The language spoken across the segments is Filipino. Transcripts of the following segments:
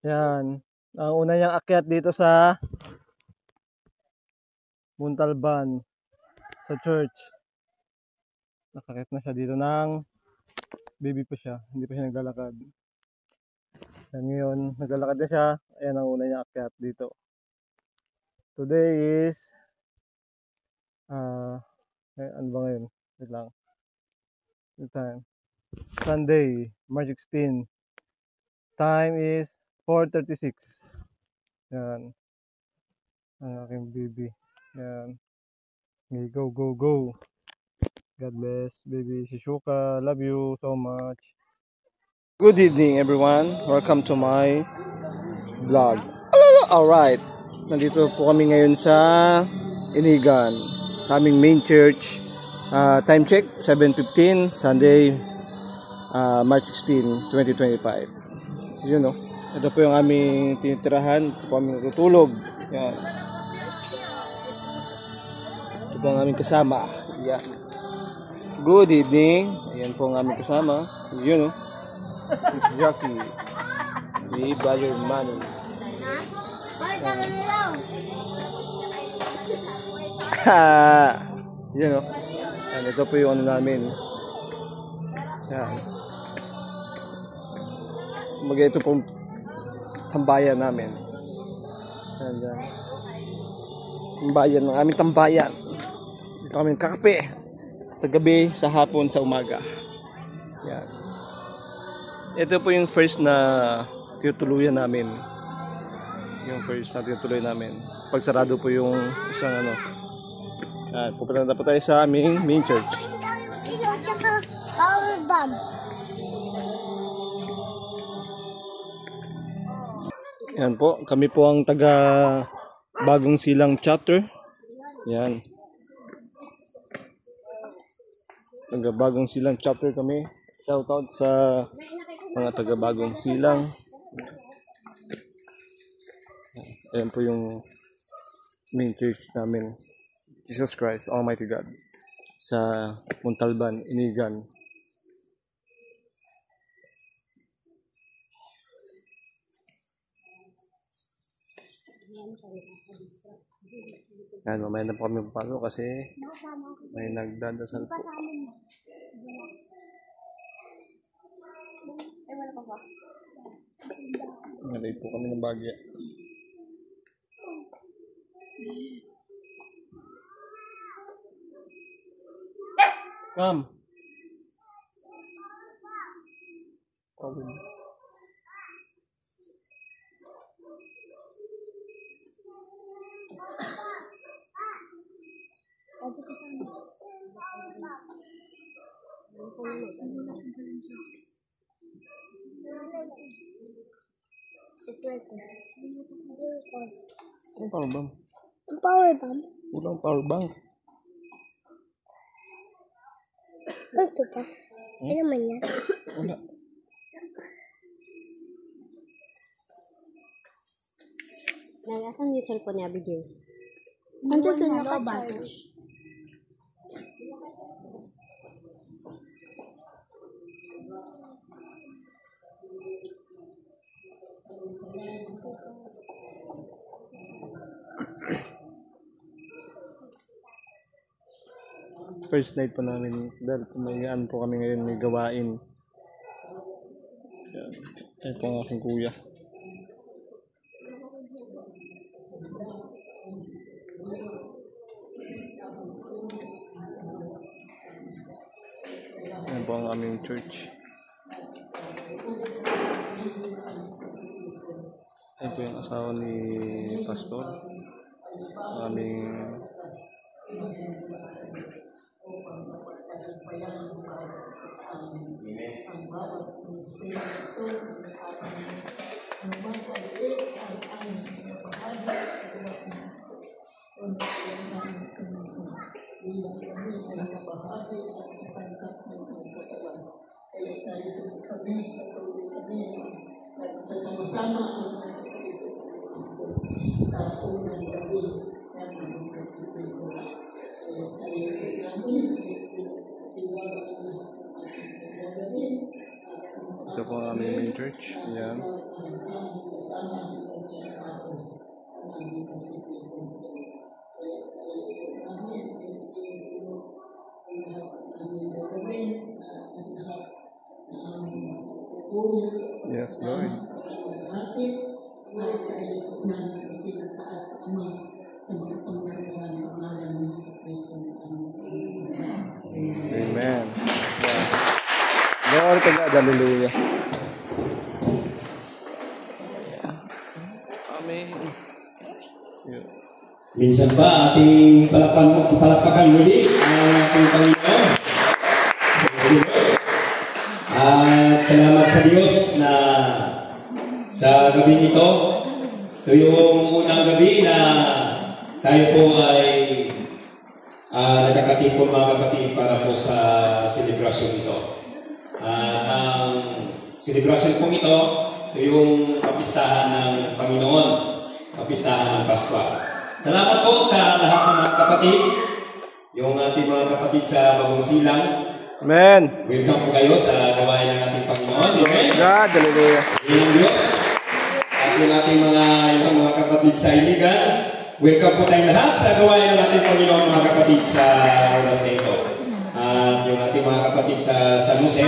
Yan. Ang una niyang akyat dito sa Muntalban, sa church. Nakakit na siya dito ng baby pa siya. Hindi pa siya naglalakad. Yan ngayon, naglalakad na siya. Ayan ang una niyang akyat dito. Today is ano ba ngayon? Wait lang. The time. Sunday, March 16. Time is 4:36. Yan. Ang aking baby. Yan. Okay, go, go, go. God bless, baby Shishuka. Love you so much. Good evening, everyone. Welcome to my vlog. Alright. Nandito po kami ngayon sa Inigan, sa aming main church. Time check, 7:15, Sunday, March 16, 2025. Yun know, ito po yung aming tinitirahan. Ito po aming natutulog. Yan. Ito po ang aming kasama. Yan. Good evening. Ayan po ang aming kasama. Yun know, si Jackie, si Brother Manny. Yun know. Yan, ito po yung ano namin. Yan. Ito pong tambayan namin. Yan, yan. Tambayan ng aming tambayan. Dito kami kakape. Sa gabi, sa hapon, sa umaga. Yan. Ito po yung first na tinutuluyan namin. Yung first na tinutuluyan namin. Pagsarado po yung isang ano. Yan. Pupunta na po tayo sa aming main church. Power bomb. Yan po, kami po ang taga Bagong Silang chapter. Yan. Taga Bagong Silang chapter kami. Shout out sa mga taga Bagong Silang. Ayan po yung main church namin. Jesus Christ, Almighty God. Sa Muntalban, Inigan. Yan, mamaya na po kami papalo kasi may nagdadasal po. Nalay po kami ng bagya. Come. Ang power bank. Ang power bomb? Walang power bank. Ito pa. Ano naman yan? Wala. Nalasan yung cellphone ni Abigail. Ando ito naka-charge. First night po namin dahil may ano po kami ngayon, may gawain. Yan. Ito po ang aking kuya. Yan po ang aming church. Yan po yung asawa ni Pastor. Ang aming Sasama-sama sa unang gabi ng aming pagtitipid. So, sa liit namin, ito po ang aming main church. Ayan. Yes, Lord. Amen. Glory to God. Hallelujah. Amen. Yeah. Minsan ba ating palakpakan muli ang ating Panginoon? At salamat sa Diyos na sa gabi ito yung unang gabi na tayo po ay nagkakatipon mga kapatid para po sa selebrasyon ito. At ang selebrasyon pong ito yung kapistahan ng Panginoon, kapistahan ng Pasko. Salamat po sa lahat ng mga kapatid, yung ating mga kapatid sa Bagong Silang. Amen. Welcome po kayo sa gawain ng ating Panginoon. Amen. God, hallelujah. Ang Diyos. At yung ating mga kapatid sa Iligan. Welcome po tayong lahat sa gawain ng ating Panginoon, mga kapatid sa oras na ito. At yung ating mga kapatid sa San Jose,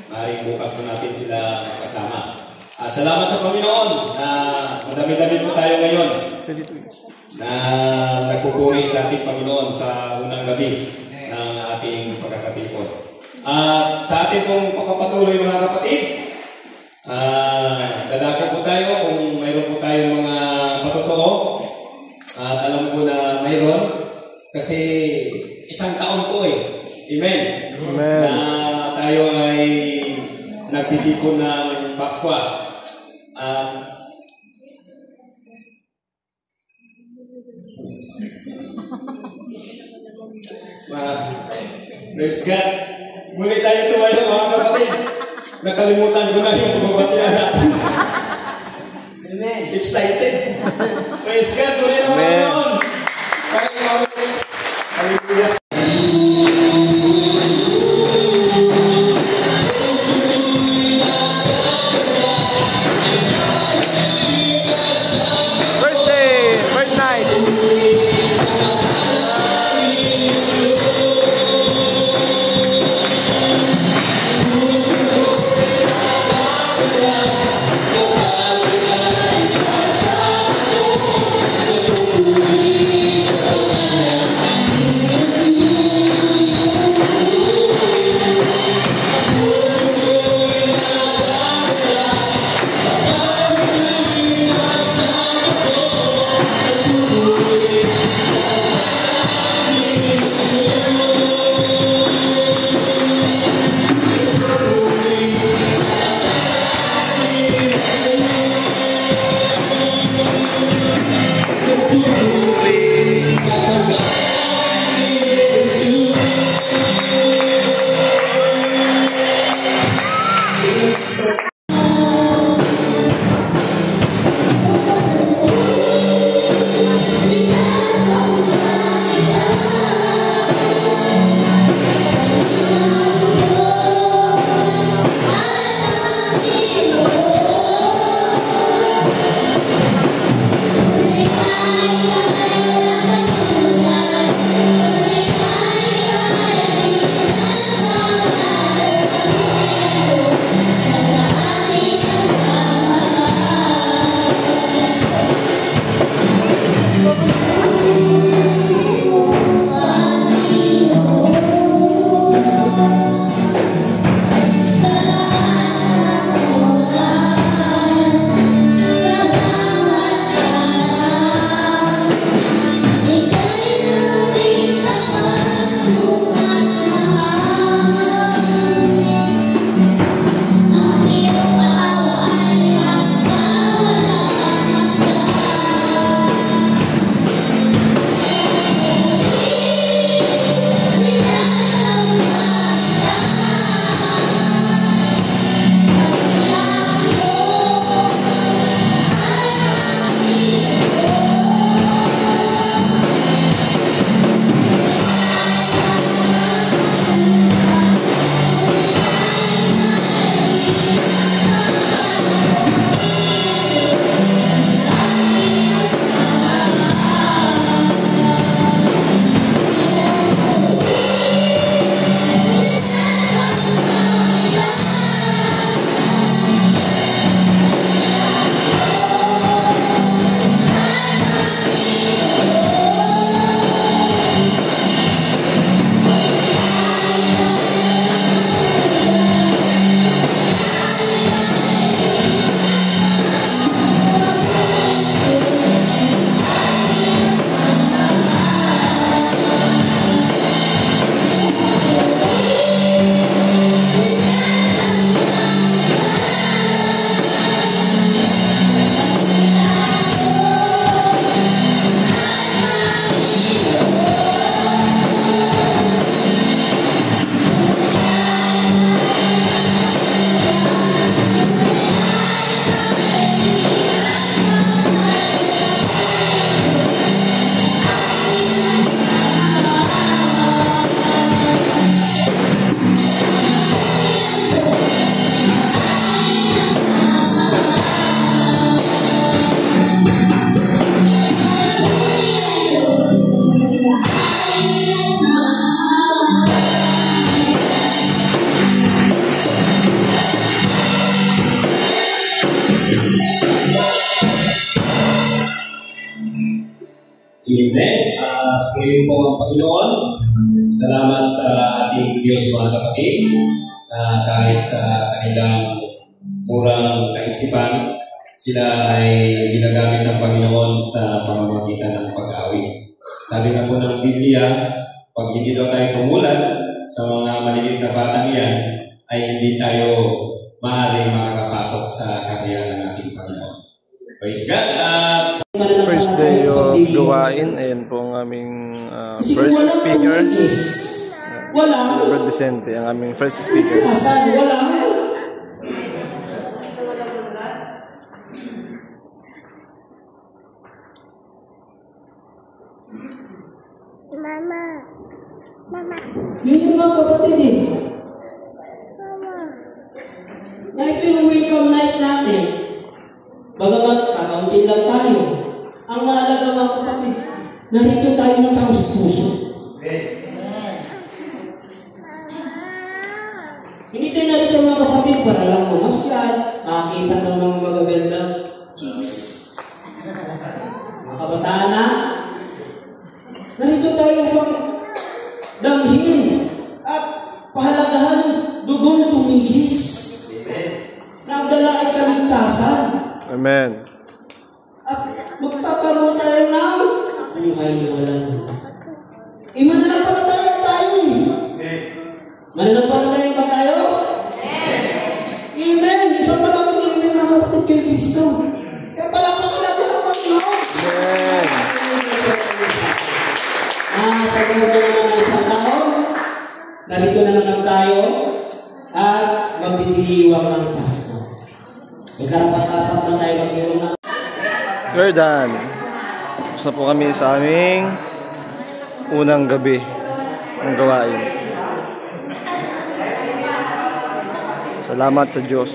maaaring bukas po natin sila kasama. At salamat sa Panginoon na madami-dami po tayo ngayon na nagpupuri sa ating Panginoon sa unang gabi ng ating pagkakatipon. At sa ating pong pagpapatuloy mga kapatid, dadako po tayo kung mayroon po tayong mga patotoo. At alam ko na mayroon kasi isang taon po eh. Amen. Amen. Na tayo ay nagtitipon ng Pasko. Praise God. Muli tayo tumayo mga kapatid. Nakalimutan ko na yung pagbabatian natin. Excited. Praise God. Muli na mga noon. Hallelujah. First day, first night. ang Panginoon. Salamat sa ating Diyos mga kapatid na kahit sa kanilang murang kaisipan, sila ay ginagamit ng Panginoon sa pamamagitan ng pag-awit. Sabi nga po ng Biblia, pag hindi daw tayo tumulan sa mga maliliit na batang yan, ay hindi tayo maaaring makakapasok sa karya ng ating Panginoon. Praise God! First day of gawain. Ayan po ang aming first speaker. Brad Vicente, ang aming first speaker. Mama. Mama. Yun yung mga kapatid eh. Mama. Na ito yung welcome night natin. Bagamat kakaunti lang tayo. Ang mahalaga mga kapatid, narito tayo ng tao sa puso. Hindi tayo narito mga kapatid para lang mamasyal, makakita ng mga magagandang chicks. Mga kabataan na, narito tayo upang damhin at pahalagahan ng dugong tumigis. Nagdala ay kaligtasan. Amen. At magtataroon tayo ng buhay na walang hanggan. Mananampalataya tayo eh. Mananampalataya ba tayo? Amen. Isang malaking amen mga kapatid kay Kristo. Kaya palakpakan natin ang Panginoon. Amen. Sa loob na naman ng isang taon, narito na naman tayo at magdidiriwang ng Pasko. Ikarapat-apat na tayo magdiwang ng We're done. Tapos na po kami sa aming unang gabi ng gawain. Salamat sa Diyos.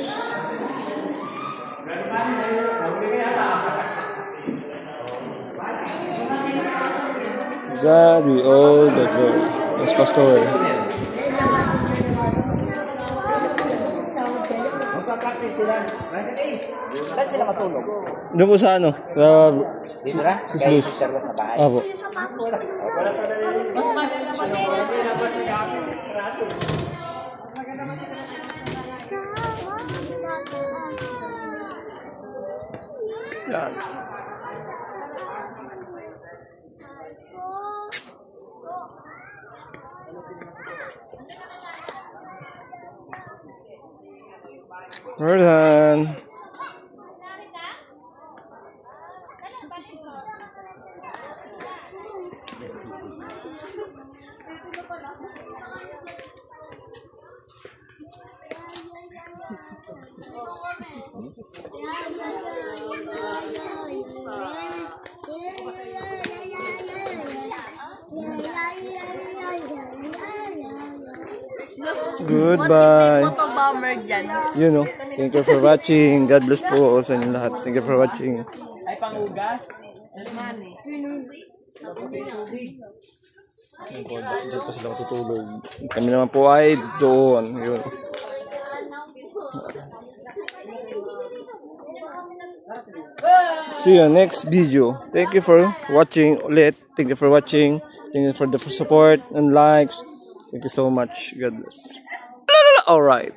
God, we all the glory. Yes, Pastor. Saan sila matulog? Doon ko sa ano? Dito na? Kay Sister Rose na bahay? Apo. Yan. We're done. Goodbye. Photo bomber dyan. You know, thank you for watching. God bless po sa inyo lahat. Thank you for watching. Ay, pangugas? Diyan po sila matutulog. Kami naman po ay doon. Yun. See you next video. Thank you for watching ulit. Thank you for watching. Thank you for the support and likes. Thank you so much. God bless. Alright.